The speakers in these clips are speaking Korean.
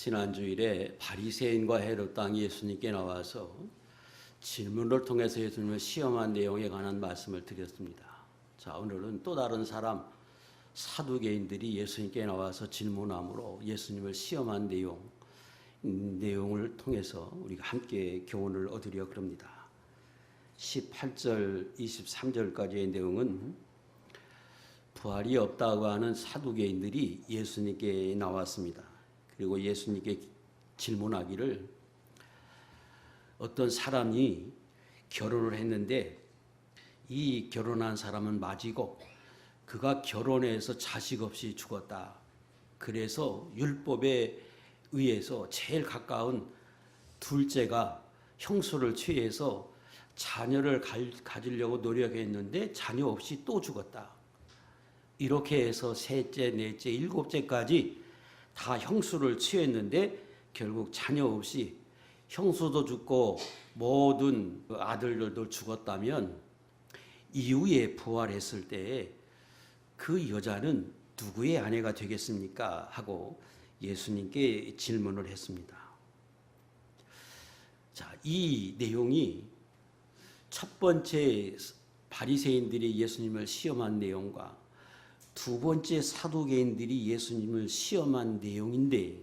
지난주일에 바리새인과 헤롯 왕이 예수님께 나와서 질문을 통해서 예수님을 시험한 내용에 관한 말씀을 드렸습니다. 자, 오늘은 또 다른 사람 사두개인들이 예수님께 나와서 질문함으로 예수님을 시험한 내용을 통해서 우리가 함께 교훈을 얻으려 그럽니다. 18절, 23절까지의 내용은 부활이 없다고 하는 사두개인들이 예수님께 나왔습니다. 그리고 예수님께 질문하기를 어떤 사람이 결혼을 했는데 이 결혼한 사람은 맞이고 그가 결혼해서 자식 없이 죽었다. 그래서 율법에 의해서 제일 가까운 둘째가 형수를 취해서 자녀를 가지려고 노력했는데 자녀 없이 또 죽었다. 이렇게 해서 셋째, 넷째, 일곱째까지 다 형수를 취했는데 결국 자녀 없이 형수도 죽고 모든 아들들도 죽었다면 이후에 부활했을 때 그 여자는 누구의 아내가 되겠습니까? 하고 예수님께 질문을 했습니다. 자, 이 내용이 첫 번째 바리새인들이 예수님을 시험한 내용과 두 번째 사두개인들이 예수님을 시험한 내용인데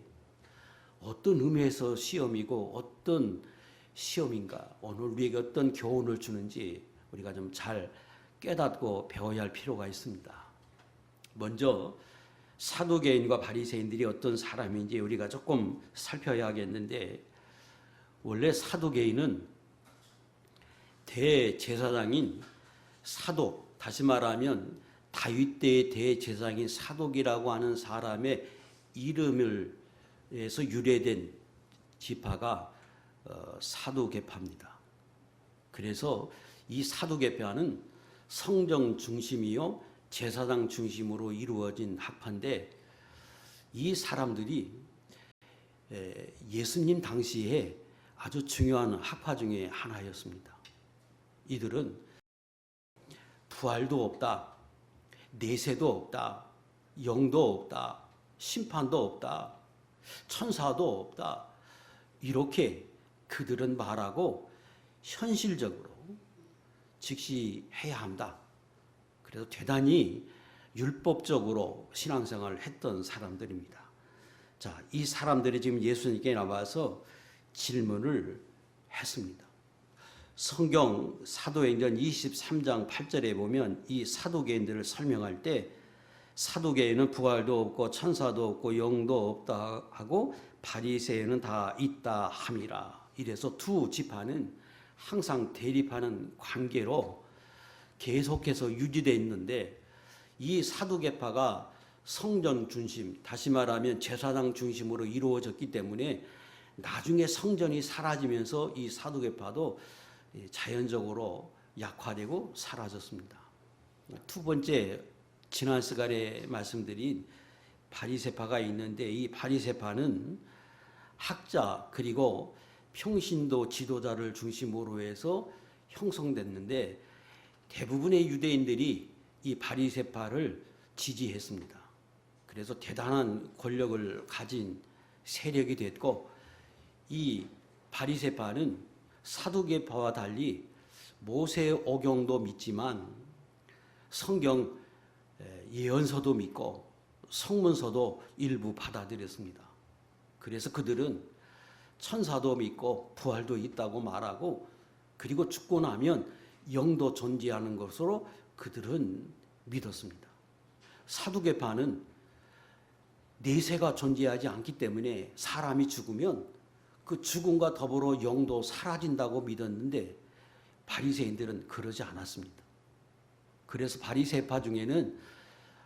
어떤 의미에서 시험이고 어떤 시험인가, 오늘 우리에게 어떤 교훈을 주는지 우리가 좀 잘 깨닫고 배워야 할 필요가 있습니다. 먼저 사두개인과 바리새인들이 어떤 사람인지 우리가 조금 살펴야겠는데, 원래 사두개인은 대제사장인 사독, 다시 말하면 다윗 때의 대제사장인 사독이라고 하는 사람의 이름을 해서 유래된 지파가 사두개파입니다. 그래서 이 사두개파는 성정 중심이요 제사장 중심으로 이루어진 학파인데, 이 사람들이 예수님 당시에 아주 중요한 학파 중에 하나였습니다. 이들은 부활도 없다, 내세도 없다, 영도 없다, 심판도 없다, 천사도 없다, 이렇게 그들은 말하고 현실적으로 즉시해야 한다. 그래서 대단히 율법적으로 신앙생활을 했던 사람들입니다. 자, 이 사람들이 지금 예수님께 나와서 질문을 했습니다. 성경 사도행전 23장 8절에 보면 이 사두개인들을 설명할 때 사두개인은 부활도 없고 천사도 없고 영도 없다 하고 바리새인은 다 있다 함이라. 이래서 두 지파는 항상 대립하는 관계로 계속해서 유지되어 있는데, 이 사두개파가 성전 중심, 다시 말하면 제사장 중심으로 이루어졌기 때문에 나중에 성전이 사라지면서 이 사두개파도 자연적으로 약화되고 사라졌습니다. 두 번째, 지난 시간에 말씀드린 바리새파가 있는데, 이 바리새파는 학자 그리고 평신도 지도자를 중심으로 해서 형성됐는데, 대부분의 유대인들이 이 바리새파를 지지했습니다. 그래서 대단한 권력을 가진 세력이 됐고, 이 바리새파는 사두개파와 달리 모세 오경도 믿지만 성경 예언서도 믿고 성문서도 일부 받아들였습니다. 그래서 그들은 천사도 믿고 부활도 있다고 말하고, 그리고 죽고 나면 영도 존재하는 것으로 그들은 믿었습니다. 사두개파는 내세가 존재하지 않기 때문에 사람이 죽으면 그 죽음과 더불어 영도 사라진다고 믿었는데, 바리새인들은 그러지 않았습니다. 그래서 바리새파 중에는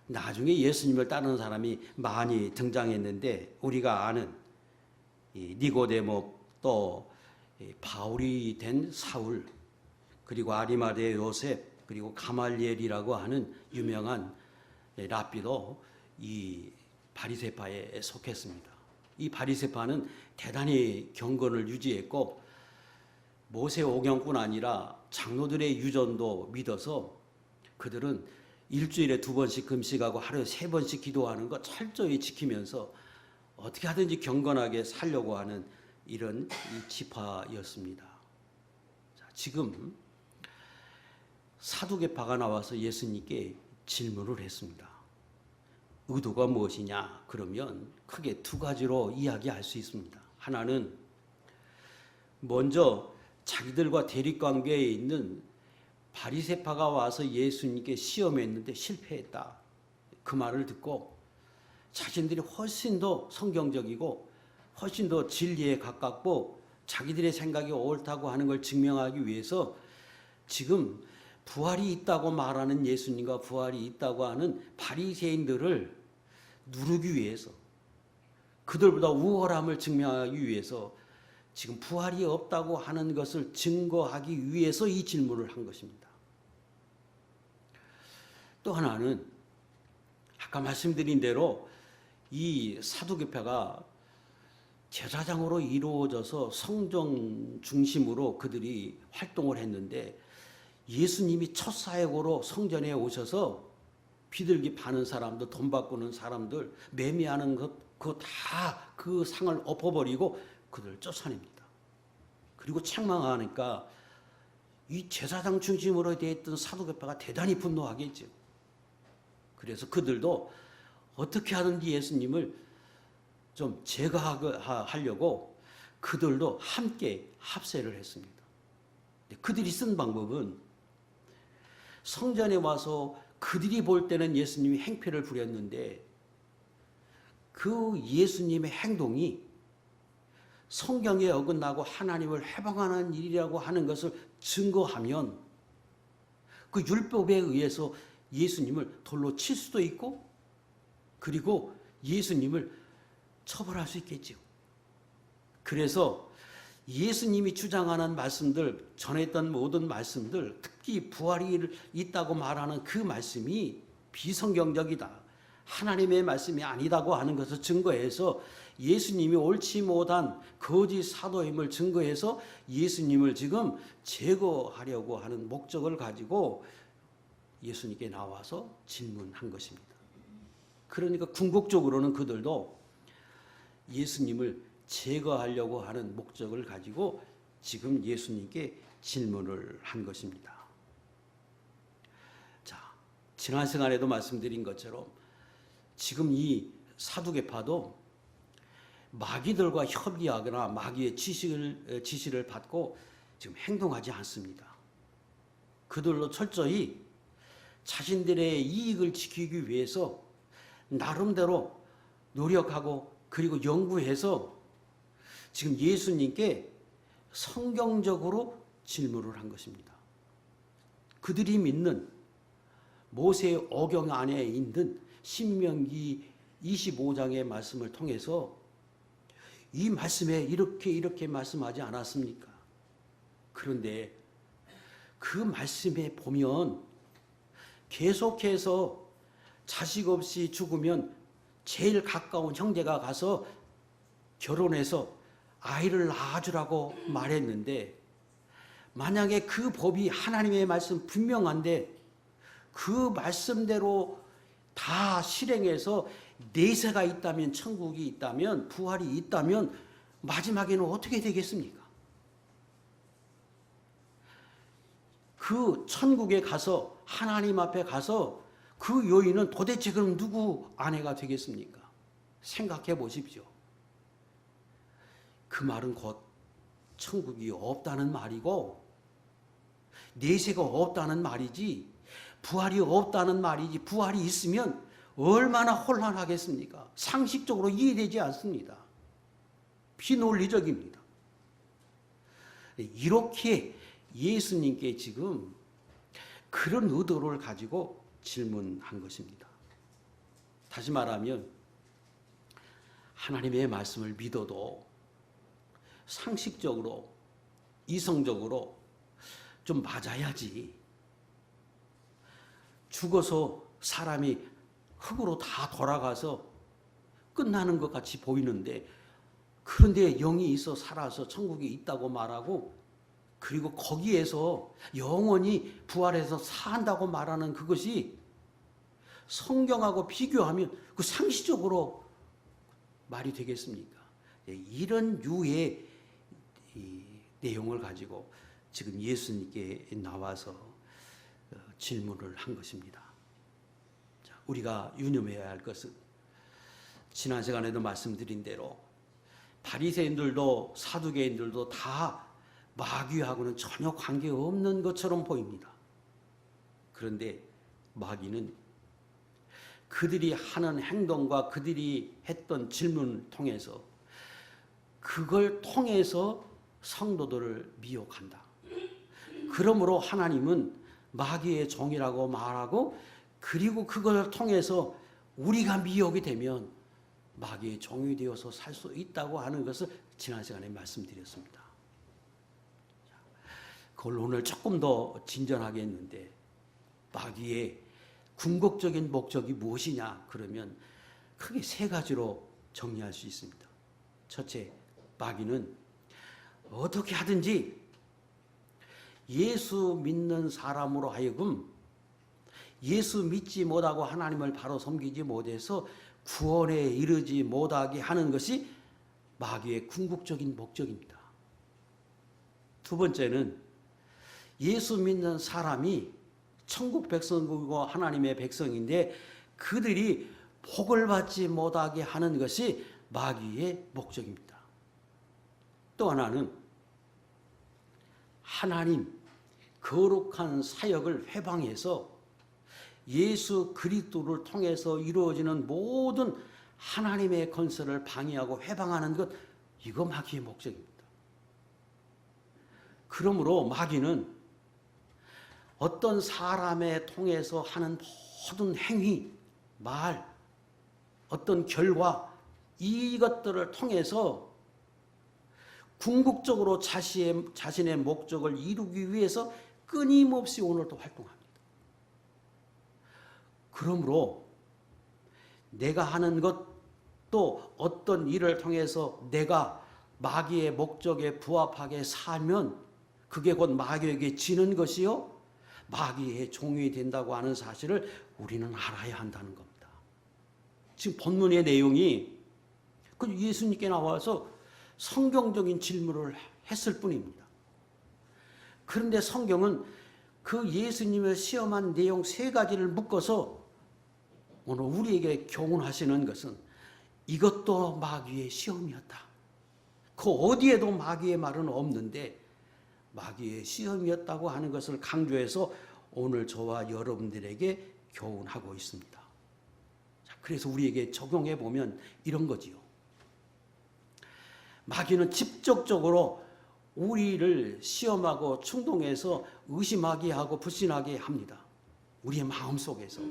나중에 예수님을 따르는 사람이 많이 등장했는데, 우리가 아는 니고데모, 또 바울이 된 사울, 그리고 아리마대 요셉, 그리고 가말리엘이라고 하는 유명한 랍비도 이 바리새파에 속했습니다. 이 바리새파는 대단히 경건을 유지했고 모세 오경뿐 아니라 장로들의 유전도 믿어서 그들은 일주일에 2번씩 금식하고 하루에 3번씩 기도하는 거 철저히 지키면서 어떻게 하든지 경건하게 살려고 하는 이런 이 지파였습니다. 자, 지금 사두개파가 나와서 예수님께 질문을 했습니다. 의도가 무엇이냐? 그러면 크게 두 가지로 이야기할 수 있습니다. 하나는 먼저 자기들과 대립관계에 있는 바리새파가 와서 예수님께 시험했는데 실패했다. 그 말을 듣고 자신들이 훨씬 더 성경적이고 훨씬 더 진리에 가깝고 자기들의 생각이 옳다고 하는 걸 증명하기 위해서 지금 부활이 있다고 말하는 예수님과 부활이 있다고 하는 바리새인들을 누르기 위해서, 그들보다 우월함을 증명하기 위해서 지금 부활이 없다고 하는 것을 증거하기 위해서 이 질문을 한 것입니다. 또 하나는 아까 말씀드린 대로 이 사두개파가 제사장으로 이루어져서 성전 중심으로 그들이 활동을 했는데, 예수님이 첫 사역으로 성전에 오셔서 비둘기 파는 사람들, 돈 바꾸는 사람들, 매매하는 것, 그거 다 그 상을 엎어버리고 그들을 쫓아냅니다. 그리고 책망하니까 이 제사장 중심으로 되어 있던 사두개파가 대단히 분노하겠죠. 그래서 그들도 어떻게 하든지 예수님을 좀 제거하려고 그들도 함께 합세를 했습니다. 그들이 쓴 방법은 성전에 와서 그들이 볼 때는 예수님이 행패를 부렸는데 그 예수님의 행동이 성경에 어긋나고 하나님을 해방하는 일이라고 하는 것을 증거하면 그 율법에 의해서 예수님을 돌로 칠 수도 있고, 그리고 예수님을 처벌할 수 있겠죠. 그래서 예수님이 주장하는 말씀들, 전했던 모든 말씀들, 특히 부활이 있다고 말하는 그 말씀이 비성경적이다, 하나님의 말씀이 아니다고 하는 것을 증거해서 예수님이 옳지 못한 거짓 사도임을 증거해서 예수님을 지금 제거하려고 하는 목적을 가지고 예수님께 나와서 질문한 것입니다. 그러니까 궁극적으로는 그들도 예수님을 제거하려고 하는 목적을 가지고 지금 예수님께 질문을 한 것입니다. 자, 지난 시간에도 말씀드린 것처럼 지금 이 사두개파도 마귀들과 협의하거나 마귀의 지시를 받고 지금 행동하지 않습니다. 그들로 철저히 자신들의 이익을 지키기 위해서 나름대로 노력하고 그리고 연구해서 지금 예수님께 성경적으로 질문을 한 것입니다. 그들이 믿는 모세의 어경 안에 있는 신명기 25장의 말씀을 통해서 이 말씀에 이렇게 말씀하지 않았습니까? 그런데 그 말씀에 보면 계속해서 자식 없이 죽으면 제일 가까운 형제가 가서 결혼해서 아이를 낳아주라고 말했는데, 만약에 그 법이 하나님의 말씀 분명한데 그 말씀대로 다 실행해서 내세가 있다면, 천국이 있다면, 부활이 있다면 마지막에는 어떻게 되겠습니까? 그 천국에 가서 하나님 앞에 가서 그 여인은 도대체 그럼 누구 아내가 되겠습니까? 생각해 보십시오. 그 말은 곧 천국이 없다는 말이고 내세가 없다는 말이지 부활이 없다는 말이지, 부활이 있으면 얼마나 혼란하겠습니까? 상식적으로 이해되지 않습니다. 비논리적입니다. 이렇게 예수님께 지금 그런 의도를 가지고 질문한 것입니다. 다시 말하면 하나님의 말씀을 믿어도 상식적으로, 이성적으로 좀 맞아야지, 죽어서 사람이 흙으로 다 돌아가서 끝나는 것 같이 보이는데, 그런데 영이 있어 살아서 천국이 있다고 말하고, 그리고 거기에서 영원히 부활해서 산다고 말하는 그것이 성경하고 비교하면 그 상식적으로 말이 되겠습니까? 이런 유의 이 내용을 가지고 지금 예수님께 나와서 질문을 한 것입니다. 자, 우리가 유념해야 할 것은 지난 시간에도 말씀드린 대로 바리새인들도 사두개인들도 다 마귀하고는 전혀 관계없는 것처럼 보입니다. 그런데 마귀는 그들이 하는 행동과 그들이 했던 질문을 통해서 그걸 통해서 성도들을 미혹한다. 그러므로 하나님은 마귀의 종이라고 말하고 그리고 그걸 통해서 우리가 미혹이 되면 마귀의 종이 되어서 살 수 있다고 하는 것을 지난 시간에 말씀드렸습니다. 그걸 오늘 조금 더 진전하게 했는데 마귀의 궁극적인 목적이 무엇이냐 그러면 크게 세 가지로 정리할 수 있습니다. 첫째, 마귀는 어떻게 하든지 예수 믿는 사람으로 하여금 예수 믿지 못하고 하나님을 바로 섬기지 못해서 구원에 이르지 못하게 하는 것이 마귀의 궁극적인 목적입니다. 두 번째는 예수 믿는 사람이 천국 백성이고 하나님의 백성인데 그들이 복을 받지 못하게 하는 것이 마귀의 목적입니다. 또 하나는 하나님 거룩한 사역을 회방해서 예수 그리스도를 통해서 이루어지는 모든 하나님의 건설을 방해하고 회방하는 것, 이거 마귀의 목적입니다. 그러므로 마귀는 어떤 사람에 통해서 하는 모든 행위, 말, 어떤 결과 이것들을 통해서 궁극적으로 자신의 목적을 이루기 위해서 끊임없이 오늘도 활동합니다. 그러므로 내가 하는 것 또 어떤 일을 통해서 내가 마귀의 목적에 부합하게 살면 그게 곧 마귀에게 지는 것이요 마귀의 종이 된다고 하는 사실을 우리는 알아야 한다는 겁니다. 지금 본문의 내용이 그 예수님께 나와서 성경적인 질문을 했을 뿐입니다. 그런데 성경은 그 예수님을 시험한 내용 세 가지를 묶어서 오늘 우리에게 교훈하시는 것은 이것도 마귀의 시험이었다. 그 어디에도 마귀의 말은 없는데 마귀의 시험이었다고 하는 것을 강조해서 오늘 저와 여러분들에게 교훈하고 있습니다. 자, 그래서 우리에게 적용해 보면 이런 거지요. 마귀는 직접적으로 우리를 시험하고 충동해서 의심하게 하고 불신하게 합니다. 우리의 마음속에서.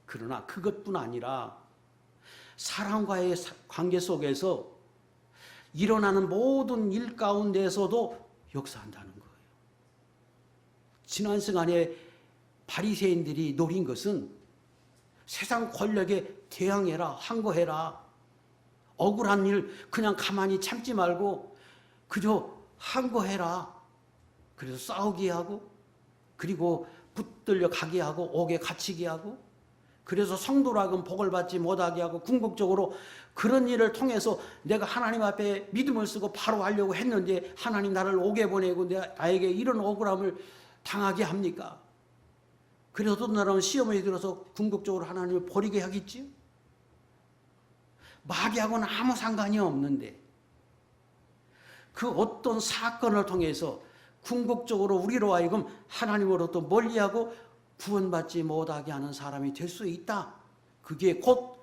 그러나 그것뿐 아니라 사람과의 관계 속에서 일어나는 모든 일 가운데서도 역사한다는 거예요. 지난 시간에 바리새인들이 노린 것은 세상 권력에 대항해라, 항거해라. 억울한 일 그냥 가만히 참지 말고 그저 항거해라. 그래서 싸우게 하고 그리고 붙들려 가게 하고 옥에 갇히게 하고 그래서 성도라고는 복을 받지 못하게 하고 궁극적으로 그런 일을 통해서 내가 하나님 앞에 믿음을 쓰고 바로 하려고 했는데 하나님 나를 옥에 보내고 나에게 이런 억울함을 당하게 합니까? 그래서 나라는 시험에 들어서 궁극적으로 하나님을 버리게 하겠지요? 마귀하고는 아무 상관이 없는데 그 어떤 사건을 통해서 궁극적으로 우리로 하여금 하나님으로부터 멀리하고 구원받지 못하게 하는 사람이 될 수 있다. 그게 곧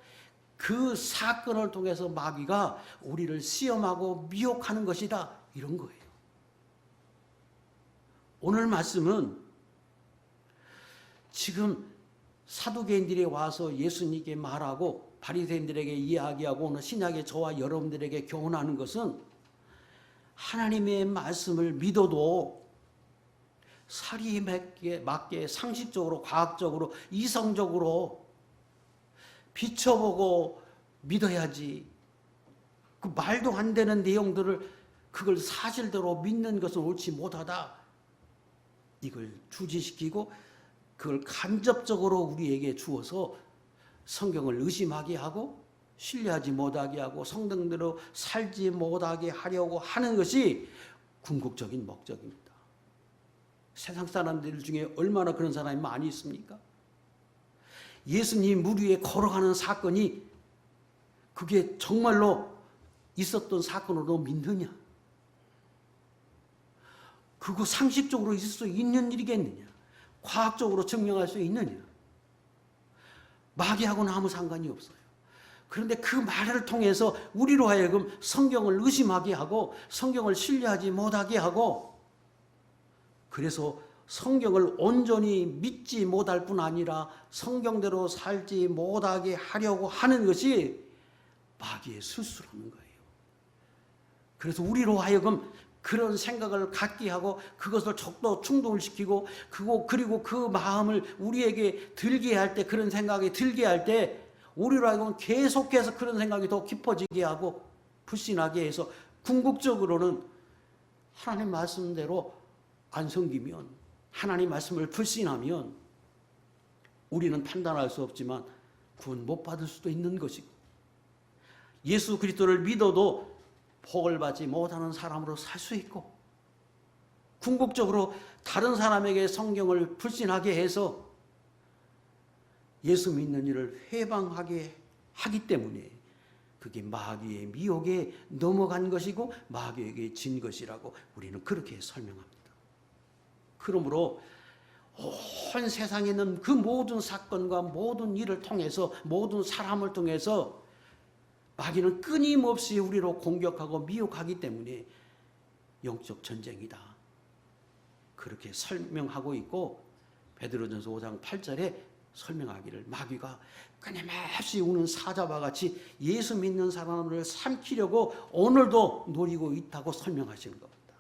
그 사건을 통해서 마귀가 우리를 시험하고 미혹하는 것이다. 이런 거예요. 오늘 말씀은 지금 사두개인들이 와서 예수님께 말하고 바리새인들에게 이야기하고 오늘 신약의 저와 여러분들에게 교훈하는 것은 하나님의 말씀을 믿어도 사리에 맞게 상식적으로 과학적으로 이성적으로 비춰보고 믿어야지. 그 말도 안 되는 내용들을 그걸 사실대로 믿는 것은 옳지 못하다. 이걸 주지시키고 그걸 간접적으로 우리에게 주어서 성경을 의심하게 하고 신뢰하지 못하게 하고 성령대로 살지 못하게 하려고 하는 것이 궁극적인 목적입니다. 세상 사람들 중에 얼마나 그런 사람이 많이 있습니까? 예수님 물 위에 걸어가는 사건이 그게 정말로 있었던 사건으로 믿느냐? 그거 상식적으로 있을 수 있는 일이겠느냐? 과학적으로 증명할 수 있느냐? 마귀하고는 아무 상관이 없어요. 그런데 그 말을 통해서 우리로 하여금 성경을 의심하게 하고 성경을 신뢰하지 못하게 하고, 그래서 성경을 온전히 믿지 못할 뿐 아니라 성경대로 살지 못하게 하려고 하는 것이 마귀의 술수라는 거예요. 그래서 우리로 하여금 그런 생각을 갖게 하고 그것을 적도 충동을 시키고 그리고 그 마음을 우리에게 들게 할 때, 그런 생각이 들게 할 때 우리로 하여금 계속해서 그런 생각이 더 깊어지게 하고 불신하게 해서 궁극적으로는 하나님 말씀대로 안 섬기면, 하나님 말씀을 불신하면 우리는 판단할 수 없지만 구원 못 받을 수도 있는 것이고, 예수 그리스도를 믿어도 복을 받지 못하는 사람으로 살 수 있고, 궁극적으로 다른 사람에게 성경을 불신하게 해서 예수 믿는 일을 회방하게 하기 때문에 그게 마귀의 미혹에 넘어간 것이고 마귀에게 진 것이라고 우리는 그렇게 설명합니다. 그러므로 온 세상에 있는 그 모든 사건과 모든 일을 통해서, 모든 사람을 통해서 마귀는 끊임없이 우리로 공격하고 미혹하기 때문에 영적 전쟁이다, 그렇게 설명하고 있고, 베드로전서 5장 8절에 설명하기를 마귀가 끊임없이 우는 사자와 같이 예수 믿는 사람을 삼키려고 오늘도 노리고 있다고 설명하시는 겁니다.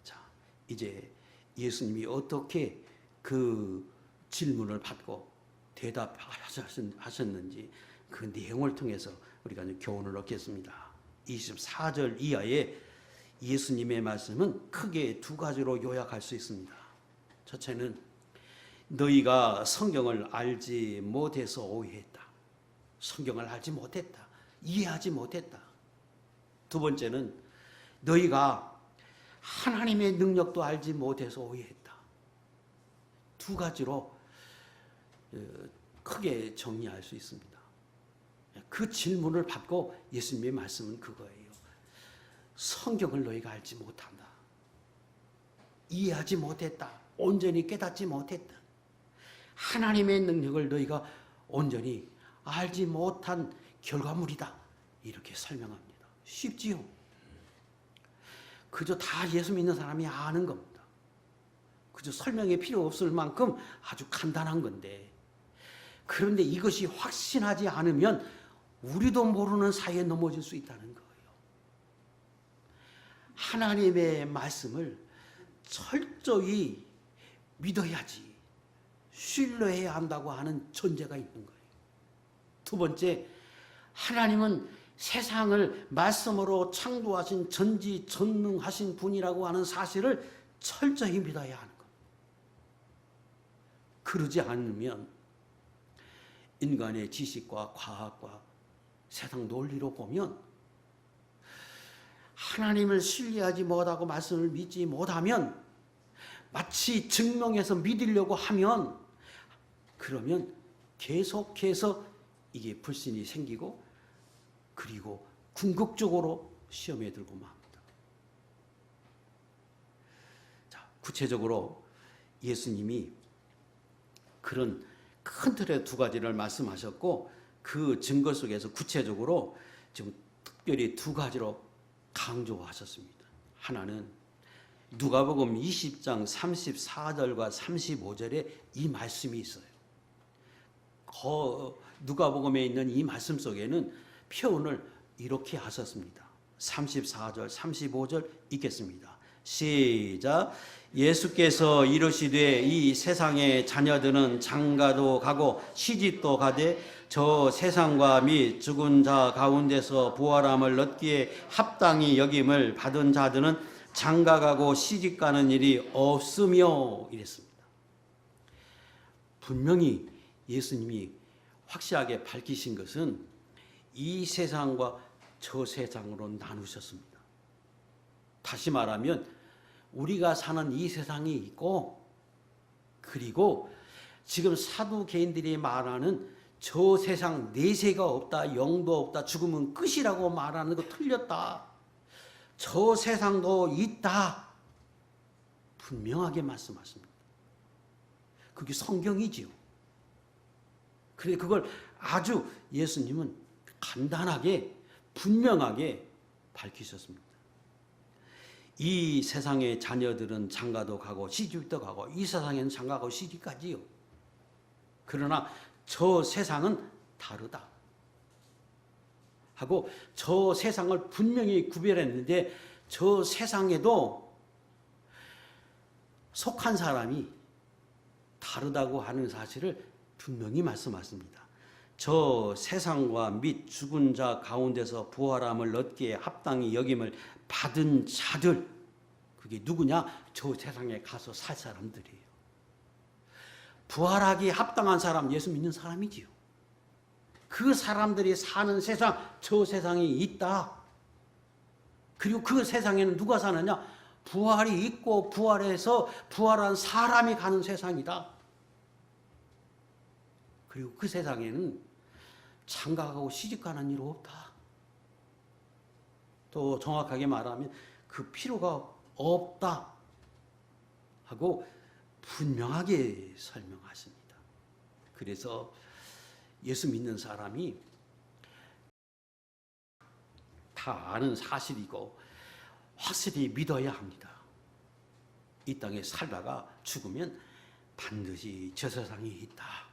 자, 이제 예수님이 어떻게 그 질문을 받고 대답하셨는지 그 내용을 통해서 우리가 교훈을 얻겠습니다. 24절 이하에 예수님의 말씀은 크게 두 가지로 요약할 수 있습니다. 첫째는 너희가 성경을 알지 못해서 오해했다. 성경을 알지 못했다. 이해하지 못했다. 두 번째는 너희가 하나님의 능력도 알지 못해서 오해했다. 두 가지로 크게 정리할 수 있습니다. 그 질문을 받고 예수님의 말씀은 그거예요. 성경을 너희가 알지 못한다. 이해하지 못했다. 온전히 깨닫지 못했다. 하나님의 능력을 너희가 온전히 알지 못한 결과물이다. 이렇게 설명합니다. 쉽지요? 그저 다 예수 믿는 사람이 아는 겁니다. 그저 설명이 필요 없을 만큼 아주 간단한 건데, 그런데 이것이 확신하지 않으면 우리도 모르는 사이에 넘어질 수 있다는 거예요. 하나님의 말씀을 철저히 믿어야지, 신뢰해야 한다고 하는 전제가 있는 거예요. 두 번째, 하나님은 세상을 말씀으로 창조하신 전지전능하신 분이라고 하는 사실을 철저히 믿어야 하는 겁니다. 그러지 않으면 인간의 지식과 과학과 세상 논리로 보면, 하나님을 신뢰하지 못하고 말씀을 믿지 못하면, 마치 증명해서 믿으려고 하면, 그러면 계속해서 이게 불신이 생기고, 그리고 궁극적으로 시험에 들고 맙니다. 자, 구체적으로 예수님이 그런 큰 틀의 두 가지를 말씀하셨고, 그 증거 속에서 구체적으로 지금 특별히 두 가지로 강조하셨습니다. 하나는 누가복음 20장 34절과 35절에 이 말씀이 있어요. 누가복음에 있는 이 말씀 속에는 표현을 이렇게 하셨습니다. 34절, 35절 읽겠습니다. 시작. 예수께서 이르시되 이 세상의 자녀들은 장가도 가고 시집도 가되 저 세상과 및 죽은 자 가운데서 부활함을 얻기에 합당히 여김을 받은 자들은 장가가고 시집가는 일이 없으며 이랬습니다. 분명히 예수님이 확실하게 밝히신 것은 이 세상과 저 세상으로 나누셨습니다. 다시 말하면 우리가 사는 이 세상이 있고, 그리고 지금 사두개인들이 말하는 저 세상 내세가 없다, 영도 없다, 죽음은 끝이라고 말하는 거 틀렸다. 저 세상도 있다. 분명하게 말씀하십니다. 그게 성경이지요. 그래 그걸 아주 예수님은 간단하게 분명하게 밝히셨습니다. 이 세상의 자녀들은 장가도 가고 시집도 가고 이 세상에는 장가가고 시집가지요. 그러나 저 세상은 다르다 하고 저 세상을 분명히 구별했는데 저 세상에도 속한 사람이 다르다고 하는 사실을 분명히 말씀하십니다. 저 세상과 및 죽은 자 가운데서 부활함을 얻기에 합당히 여김을 받은 자들, 그게 누구냐? 저 세상에 가서 살 사람들이에요. 부활하기에 합당한 사람, 예수 믿는 사람이지요. 그 사람들이 사는 세상, 저 세상이 있다. 그리고 그 세상에는 누가 사느냐? 부활이 있고 부활해서 부활한 사람이 가는 세상이다. 그리고 그 세상에는 장가가고 시집가는 일 없다. 또 정확하게 말하면 그 필요가 없다 하고 분명하게 설명하십니다. 그래서 예수 믿는 사람이 다 아는 사실이고 확실히 믿어야 합니다. 이 땅에 살다가 죽으면 반드시 저 세상에 있다.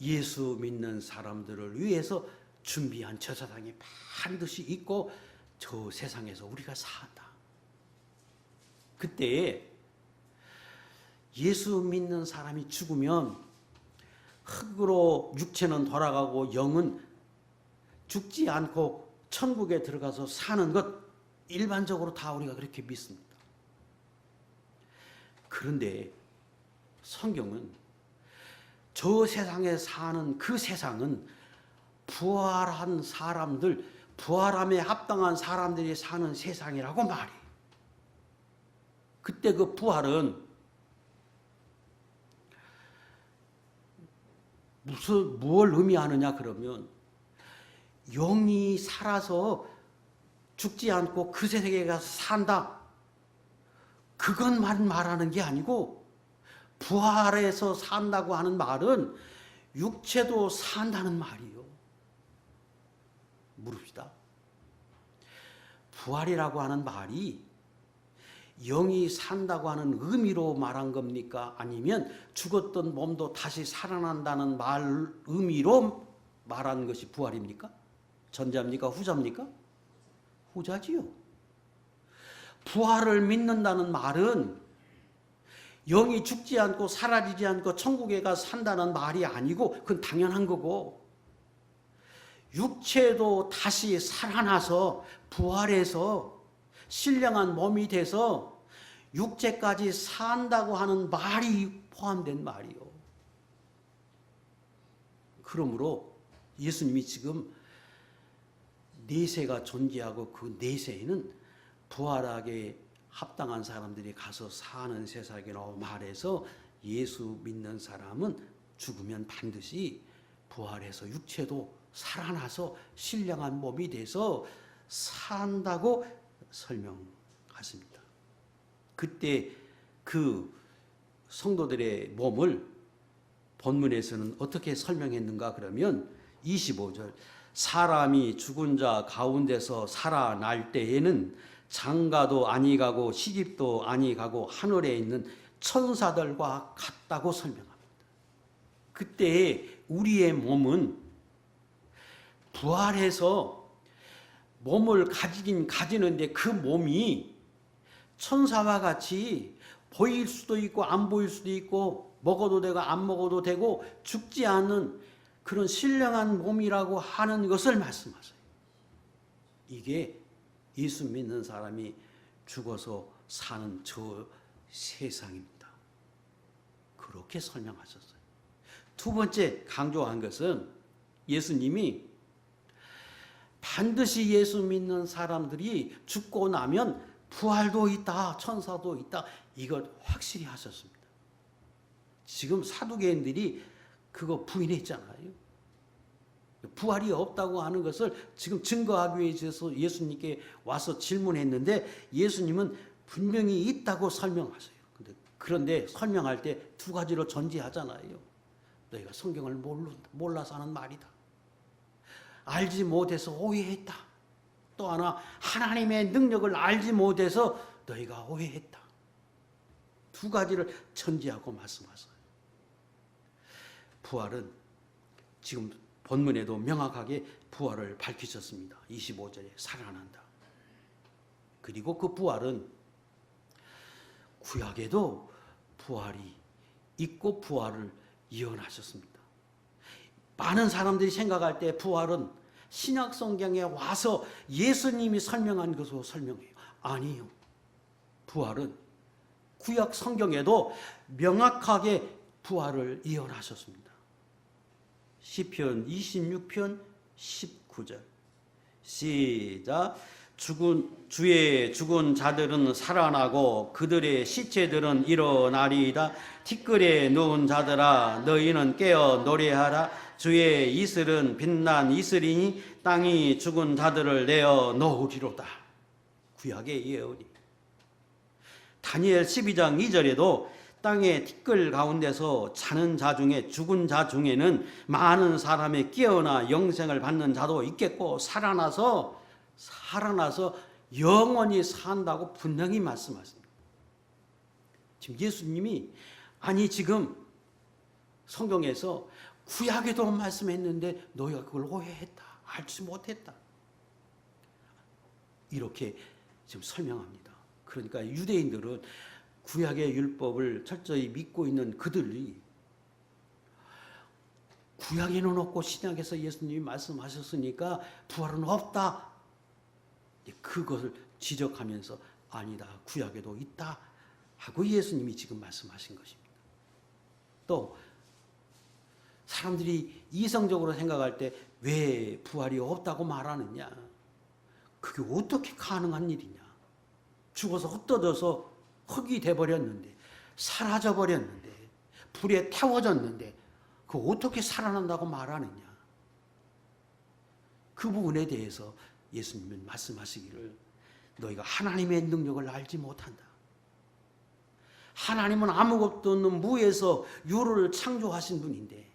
예수 믿는 사람들을 위해서 준비한 저 세상이 반드시 있고 저 세상에서 우리가 산다. 그때 예수 믿는 사람이 죽으면 흙으로 육체는 돌아가고 영은 죽지 않고 천국에 들어가서 사는 것 일반적으로 다 우리가 그렇게 믿습니다. 그런데 성경은 저 세상에 사는 그 세상은 부활한 사람들, 부활함에 합당한 사람들이 사는 세상이라고 말해요. 그때 그 부활은 무엇을 의미하느냐 그러면 영이 살아서 죽지 않고 그 세계에 가서 산다. 그것만 말하는 게 아니고 부활해서 산다고 하는 말은 육체도 산다는 말이요. 물읍시다. 부활이라고 하는 말이 영이 산다고 하는 의미로 말한 겁니까? 아니면 죽었던 몸도 다시 살아난다는 의미로 말한 것이 부활입니까? 전자입니까? 후자입니까? 후자지요. 부활을 믿는다는 말은 영이 죽지 않고 사라지지 않고 천국에 가서 산다는 말이 아니고 그건 당연한 거고 육체도 다시 살아나서 부활해서 신령한 몸이 돼서 육체까지 산다고 하는 말이 포함된 말이요. 그러므로 예수님이 지금 내세가 존재하고 그 내세에는 부활하게 합당한 사람들이 가서 사는 세상이라고 말해서 예수 믿는 사람은 죽으면 반드시 부활해서 육체도 살아나서 신령한 몸이 돼서 산다고 설명하십니다. 그때 그 성도들의 몸을 본문에서는 어떻게 설명했는가 그러면 25절 사람이 죽은 자 가운데서 살아날 때에는 장가도 아니 가고 시집도 아니 가고 하늘에 있는 천사들과 같다고 설명합니다. 그때 우리의 몸은 부활해서 몸을 가지는데 그 몸이 천사와 같이 보일 수도 있고 안 보일 수도 있고 먹어도 되고 안 먹어도 되고 죽지 않는 그런 신령한 몸이라고 하는 것을 말씀하세요. 이게 예수 믿는 사람이 죽어서 사는 저 세상입니다. 그렇게 설명하셨어요. 두 번째 강조한 것은 예수님이 반드시 예수 믿는 사람들이 죽고 나면 부활도 있다, 천사도 있다, 이걸 확실히 하셨습니다. 지금 사두개인들이 그거 부인했잖아요. 부활이 없다고 하는 것을 지금 증거하기 위해서 예수님께 와서 질문했는데 예수님은 분명히 있다고 설명하세요. 그런데 설명할 때 두 가지로 전제하잖아요. 너희가 성경을 몰라서 하는 말이다. 알지 못해서 오해했다. 또 하나 하나님의 능력을 알지 못해서 너희가 오해했다. 두 가지를 전제하고 말씀하세요. 부활은 지금 본문에도 명확하게 부활을 밝히셨습니다. 25절에 살아난다. 그리고 그 부활은 구약에도 부활이 있고 부활을 예언하셨습니다. 많은 사람들이 생각할 때 부활은 신약 성경에 와서 예수님이 설명한 것으로 설명해요. 아니요. 부활은 구약 성경에도 명확하게 부활을 예언하셨습니다. 시편 26편 19절 시작. 주의 죽은 자들은 살아나고 그들의 시체들은 일어나리이다. 티끌에 누운 자들아 너희는 깨어 노래하라. 주의 이슬은 빛난 이슬이니 땅이 죽은 자들을 내어 놓으리로다. 구약의 예언이. 다니엘 12장 2절에도 땅의 티끌 가운데서 자는 자 중에 죽은 자 중에는 많은 사람이 깨어나 영생을 받는 자도 있겠고 살아나서 영원히 산다고 분명히 말씀하십니다. 지금 예수님이 지금 성경에서 구약에도 말씀했는데 너희가 그걸 오해했다. 알지 못했다. 이렇게 지금 설명합니다. 그러니까 유대인들은 구약의 율법을 철저히 믿고 있는 그들이 구약에는 없고 신약에서 예수님이 말씀하셨으니까 부활은 없다. 그것을 지적하면서 아니다. 구약에도 있다. 하고 예수님이 지금 말씀하신 것입니다. 또 사람들이 이성적으로 생각할 때 왜 부활이 없다고 말하느냐. 그게 어떻게 가능한 일이냐. 죽어서 흩어져서 흙이 돼버렸는데 사라져버렸는데 불에 태워졌는데 그 어떻게 살아난다고 말하느냐. 그 부분에 대해서 예수님은 말씀하시기를 너희가 하나님의 능력을 알지 못한다. 하나님은 아무것도 없는 무에서 유를 창조하신 분인데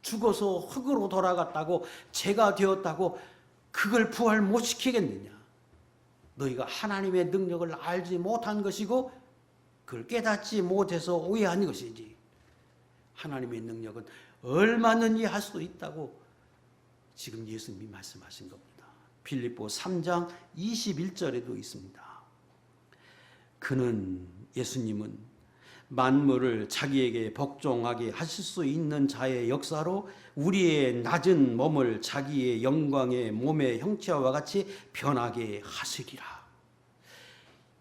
죽어서 흙으로 돌아갔다고 죄가 되었다고 그걸 부활 못 시키겠느냐. 너희가 하나님의 능력을 알지 못한 것이고 그걸 깨닫지 못해서 오해한 것이지. 하나님의 능력은 얼마든지 할 수 있다고 지금 예수님이 말씀하신 겁니다. 빌립보 3장 21절에도 있습니다. 예수님은 만물을 자기에게 복종하게 하실 수 있는 자의 역사로 우리의 낮은 몸을 자기의 영광의 몸의 형체와 같이 변하게 하시리라.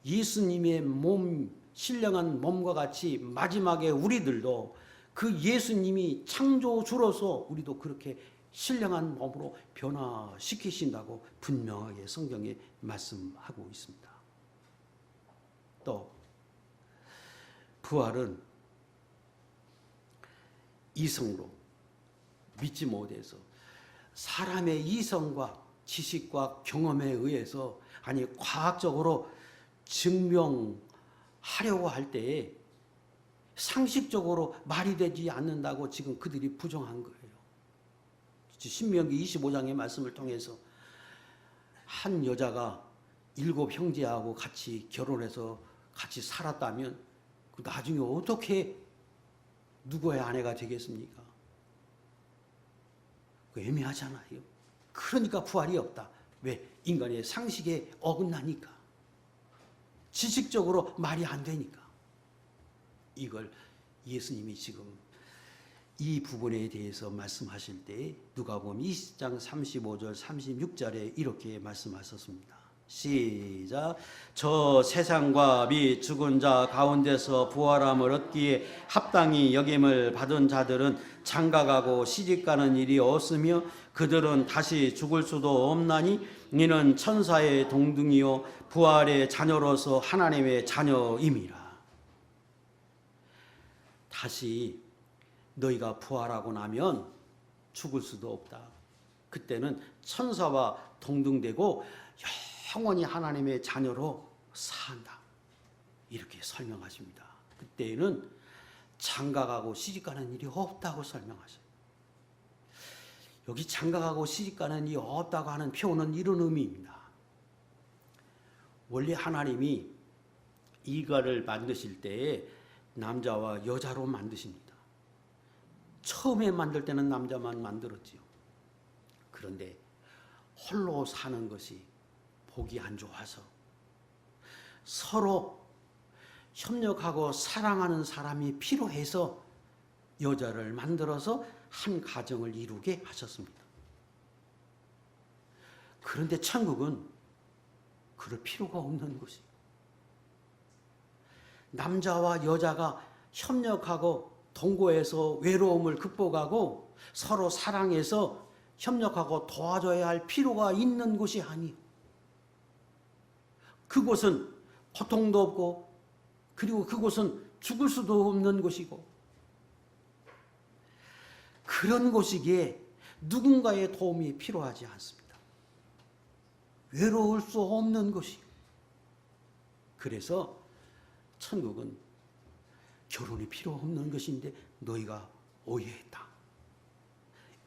예수님의 몸, 신령한 몸과 같이 마지막에 우리들도 그 예수님이 창조주로서 우리도 그렇게 신령한 몸으로 변화시키신다고 분명하게 성경에 말씀하고 있습니다. 또 부활은 이성으로 믿지 못해서 사람의 이성과 지식과 경험에 의해서 과학적으로 증명하려고 할 때에 상식적으로 말이 되지 않는다고 지금 그들이 부정한 거예요. 신명기 25장의 말씀을 통해서 한 여자가 7 형제하고 같이 결혼해서 같이 살았다면 나중에 어떻게 누구의 아내가 되겠습니까? 애매하잖아요. 그러니까 부활이 없다. 왜? 인간의 상식에 어긋나니까. 지식적으로 말이 안 되니까. 이걸 예수님이 지금 이 부분에 대해서 말씀하실 때 누가복음 20장 35절 36절에 이렇게 말씀하셨습니다. 시작. 저 세상과 및 죽은 자 가운데서 부활함을 얻기에 합당히 여김을 받은 자들은 장가가고 시집가는 일이 없으며 그들은 다시 죽을 수도 없나니 이는 천사의 동등이요 부활의 자녀로서 하나님의 자녀임이라. 다시 너희가 부활하고 나면 죽을 수도 없다. 그때는 천사와 동등되고 영원히 하나님의 자녀로 산다. 이렇게 설명하십니다. 그때에는 장가가고 시집가는 일이 없다고 설명하셔요. 여기 장가가고 시집가는 일이 없다고 하는 표현은 이런 의미입니다. 원래 하나님이 일가를 만드실 때에 남자와 여자로 만드십니다. 처음에 만들 때는 남자만 만들었지요. 그런데 홀로 사는 것이 보기 안 좋아서 서로 협력하고 사랑하는 사람이 필요해서 여자를 만들어서 한 가정을 이루게 하셨습니다. 그런데 천국은 그럴 필요가 없는 것이에요. 남자와 여자가 협력하고 동거해서 외로움을 극복하고 서로 사랑해서 협력하고 도와줘야 할 필요가 있는 곳이 아니에요. 그곳은 고통도 없고 그리고 그곳은 죽을 수도 없는 곳이고 그런 곳이기에 누군가의 도움이 필요하지 않습니다. 외로울 수 없는 곳이에요. 그래서 천국은 결혼이 필요 없는 것인데 너희가 오해했다.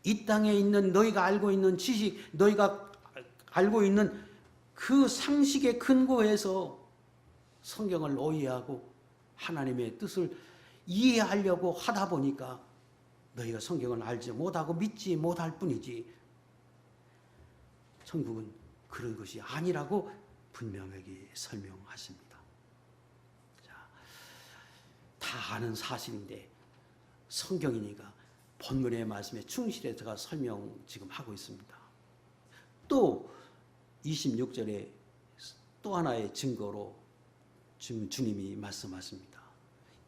이 땅에 있는 너희가 알고 있는 지식, 너희가 알고 있는 그 상식에 근거해서 성경을 오해하고 하나님의 뜻을 이해하려고 하다 보니까 너희가 성경을 알지 못하고 믿지 못할 뿐이지 천국은 그런 것이 아니라고 분명하게 설명하십니다. 자, 다 아는 사실인데 성경이니까 본문의 말씀에 충실해서 제가 설명 지금 하고 있습니다. 또 26절에 또 하나의 증거로 주님이 말씀하십니다.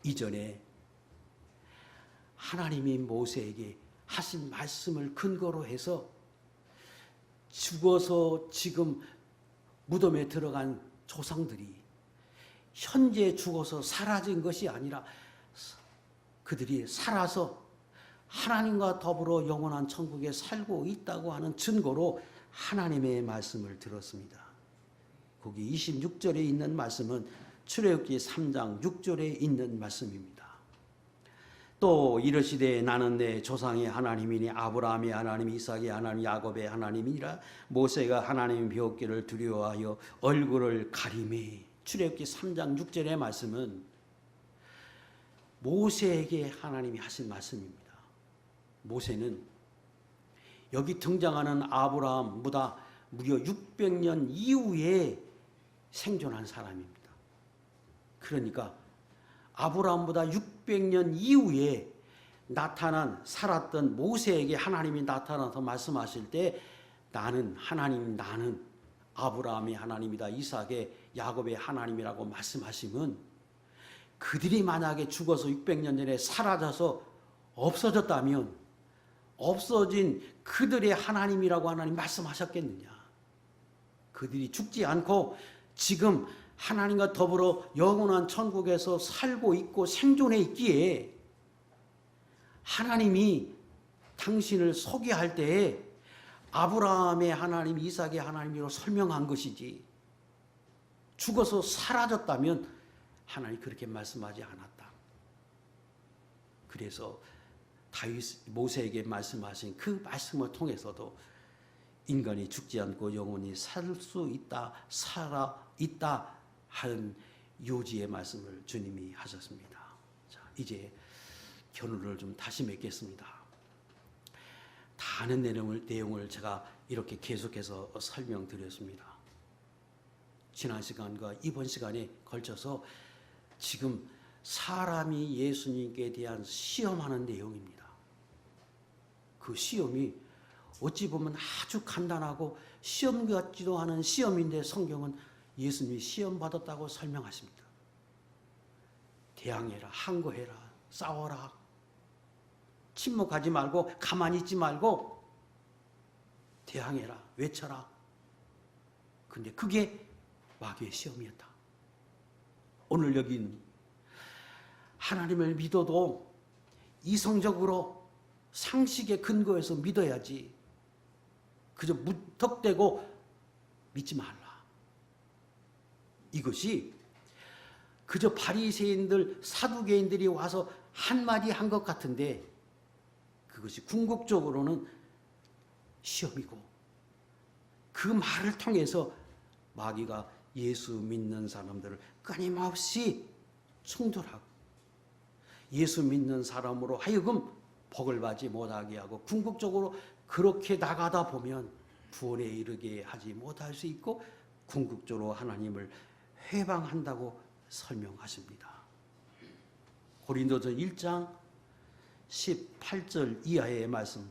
이전에 하나님이 모세에게 하신 말씀을 근거로 해서 죽어서 지금 무덤에 들어간 조상들이 현재 죽어서 사라진 것이 아니라 그들이 살아서 하나님과 더불어 영원한 천국에 살고 있다고 하는 증거로 하나님의 말씀을 들었습니다. 거기 26절에 있는 말씀은 출애굽기 3장 6절에 있는 말씀입니다. 또 이르시되 나는 내 조상의 하나님이니 아브라함의 하나님, 이삭의 하나님, 야곱의 하나님이라. 모세가 하나님 배웠기를 두려워하여 얼굴을 가리매. 출애굽기 3장 6절의 말씀은 모세에게 하나님이 하신 말씀입니다. 모세는 여기 등장하는 아브라함보다 무려 600년 이후에 생존한 사람입니다. 그러니까 아브라함보다 600년 이후에 살았던 모세에게 하나님이 나타나서 말씀하실 때 나는 아브라함의 하나님이다, 이삭의, 야곱의 하나님이라고 말씀하시면 그들이 만약에 죽어서 600년 전에 사라져서 없어졌다면 없어진 그들의 하나님이라고 하나님 말씀하셨겠느냐. 그들이 죽지 않고 지금 하나님과 더불어 영원한 천국에서 살고 있고 생존해 있기에 하나님이 당신을 소개할 때에 아브라함의 하나님, 이삭의 하나님으로 설명한 것이지 죽어서 사라졌다면 하나님이 그렇게 말씀하지 않았다. 그래서 모세에게 말씀하신 그 말씀을 통해서도 인간이 죽지 않고 영원히 살 수 있다, 살아 있다 하는 요지의 말씀을 주님이 하셨습니다. 자, 이제 결론을 좀 다시 맺겠습니다. 다 아는 내용을 제가 이렇게 계속해서 설명드렸습니다. 지난 시간과 이번 시간에 걸쳐서 지금 사람이 예수님께 대한 시험하는 내용입니다. 그 시험이 어찌 보면 아주 간단하고 시험 같지도 않은 시험인데 성경은 예수님이 시험 받았다고 설명하십니다. 대항해라, 항거해라, 싸워라. 침묵하지 말고 가만히 있지 말고 대항해라, 외쳐라. 근데 그게 마귀의 시험이었다. 오늘 여긴 하나님을 믿어도 이성적으로 상식에 근거해서 믿어야지. 그저 무턱대고 믿지 말라. 이것이 그저 바리새인들, 사두개인들이 와서 한마디 한 것 같은데 그것이 궁극적으로는 시험이고 그 말을 통해서 마귀가 예수 믿는 사람들을 끊임없이 충돌하고 예수 믿는 사람으로 하여금 복을 받지 못하게 하고 궁극적으로 그렇게 나가다 보면 구원에 이르게 하지 못할 수 있고 궁극적으로 하나님을 회방한다고 설명하십니다. 고린도서 1장 18절 이하의 말씀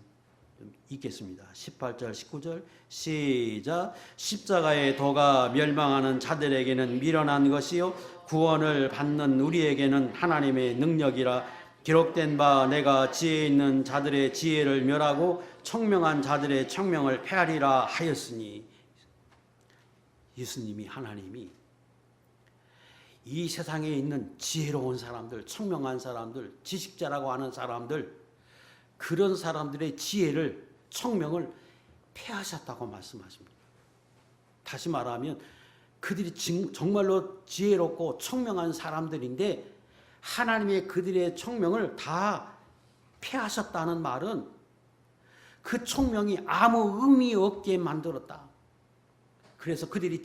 읽겠습니다. 18절 19절 시작. 십자가의 도가 멸망하는 자들에게는 미련한 것이요 구원을 받는 우리에게는 하나님의 능력이라. 기록된 바 내가 지혜 있는 자들의 지혜를 멸하고 청명한 자들의 청명을 폐하리라 하였으니. 예수님이, 하나님이 이 세상에 있는 지혜로운 사람들, 청명한 사람들, 지식자라고 하는 사람들, 그런 사람들의 지혜를, 청명을 폐하셨다고 말씀하십니다. 다시 말하면 그들이 정말로 지혜롭고 청명한 사람들인데 하나님의 그들의 청명을 다 폐하셨다는 말은 그 청명이 아무 의미 없게 만들었다. 그래서 그들이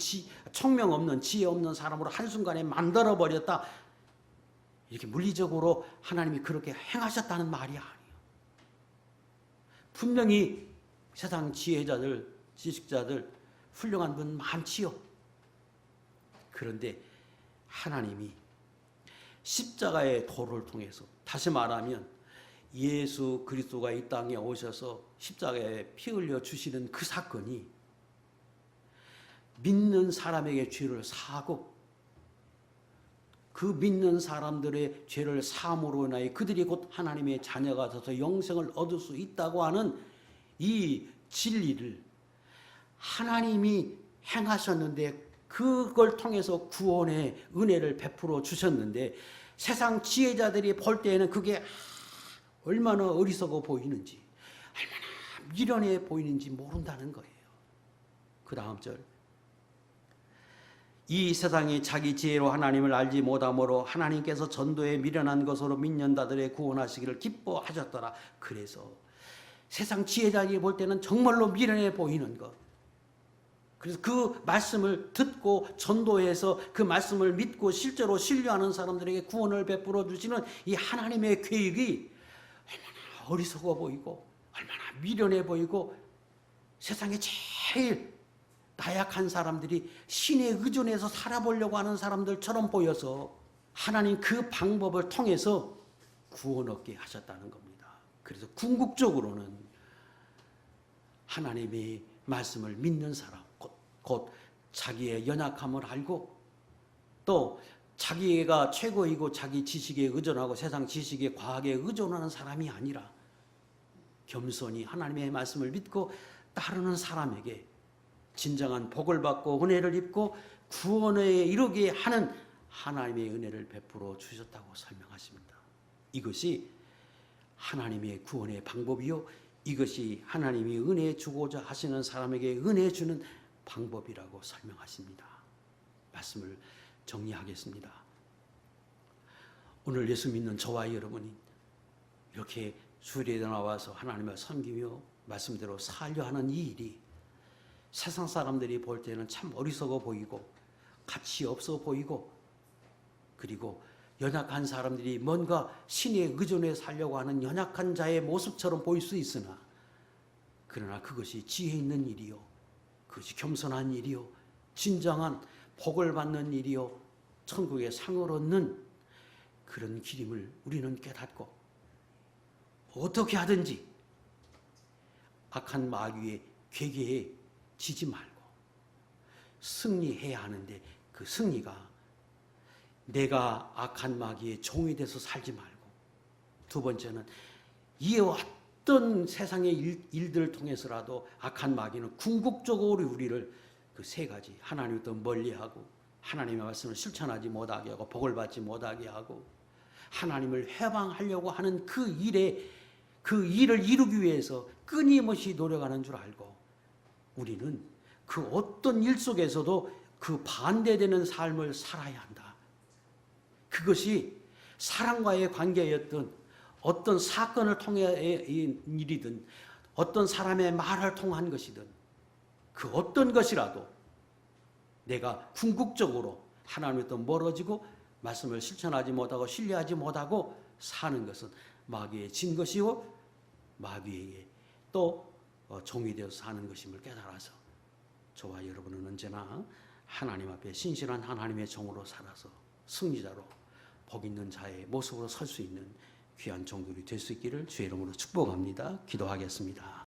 청명 없는, 지혜 없는 사람으로 한순간에 만들어버렸다. 이렇게 물리적으로 하나님이 그렇게 행하셨다는 말이 아니에요. 분명히 세상 지혜자들, 지식자들, 훌륭한 분 많지요. 그런데 하나님이 십자가의 도를 통해서, 다시 말하면 예수 그리스도가 이 땅에 오셔서 십자가에 피 흘려 주시는 그 사건이 믿는 사람에게 죄를 사하고 그 믿는 사람들의 죄를 사함으로 인하여 그들이 곧 하나님의 자녀가 되어서 영생을 얻을 수 있다고 하는 이 진리를 하나님이 행하셨는데 그걸 통해서 구원의 은혜를 베풀어 주셨는데 세상 지혜자들이 볼 때에는 그게 얼마나 어리석어 보이는지 얼마나 미련해 보이는지 모른다는 거예요. 그 다음 절. 이 세상이 자기 지혜로 하나님을 알지 못함으로 하나님께서 전도에 미련한 것으로 믿는자들의 구원하시기를 기뻐하셨더라. 그래서 세상 지혜자들이 볼 때는 정말로 미련해 보이는 것. 그래서 그 말씀을 듣고 전도해서 그 말씀을 믿고 실제로 신뢰하는 사람들에게 구원을 베풀어 주시는 이 하나님의 계획이 얼마나 어리석어 보이고 얼마나 미련해 보이고 세상에 제일 나약한 사람들이 신에 의존해서 살아보려고 하는 사람들처럼 보여서 하나님 그 방법을 통해서 구원 얻게 하셨다는 겁니다. 그래서 궁극적으로는 하나님의 말씀을 믿는 사람, 곧 자기의 연약함을 알고 또 자기가 최고이고 자기 지식에 의존하고 세상 지식에 과학에 의존하는 사람이 아니라 겸손히 하나님의 말씀을 믿고 따르는 사람에게 진정한 복을 받고 은혜를 입고 구원에 이르게 하는 하나님의 은혜를 베풀어 주셨다고 설명하십니다. 이것이 하나님의 구원의 방법이요, 이것이 하나님이 은혜 주고자 하시는 사람에게 은혜 주는 방법이라고 설명하십니다. 말씀을 정리하겠습니다. 오늘 예수 믿는 저와 여러분이 이렇게 수련에 나와서 하나님을 섬기며 말씀대로 살려 하는 이 일이 세상 사람들이 볼 때는 참 어리석어 보이고 가치 없어 보이고 그리고 연약한 사람들이 뭔가 신에 의존해 살려고 하는 연약한 자의 모습처럼 보일 수 있으나 그러나 그것이 지혜 있는 일이요, 그것이 겸손한 일이요, 진정한 복을 받는 일이요, 천국의 상을 얻는 그런 길임을 우리는 깨닫고 어떻게 하든지 악한 마귀의 괴계에 지지 말고 승리해야 하는데 그 승리가 내가 악한 마귀의 종이 돼서 살지 말고, 두 번째는 이 어떤 세상의 일들을 통해서라도 악한 마귀는 궁극적으로 우리를 그 세 가지, 하나님부터 멀리하고 하나님의 말씀을 실천하지 못하게 하고 복을 받지 못하게 하고 하나님을 해방하려고 하는 그 일을 이루기 위해서 끊임없이 노력하는 줄 알고, 우리는 그 어떤 일 속에서도 그 반대되는 삶을 살아야 한다. 그것이 사람과의 관계였든 어떤 사건을 통해 일이든 어떤 사람의 말을 통한 것이든 그 어떤 것이라도 내가 궁극적으로 하나님부터 멀어지고 말씀을 실천하지 못하고 신뢰하지 못하고 사는 것은 마귀의 진 것이고 마귀에게 또 종이 되어서 사는 것임을 깨달아서 저와 여러분은 언제나 하나님 앞에 신실한 하나님의 종으로 살아서 승리자로 복 있는 자의 모습으로 설 수 있는 귀한 종들이 될 수 있기를 주의 이름으로 축복합니다. 기도하겠습니다.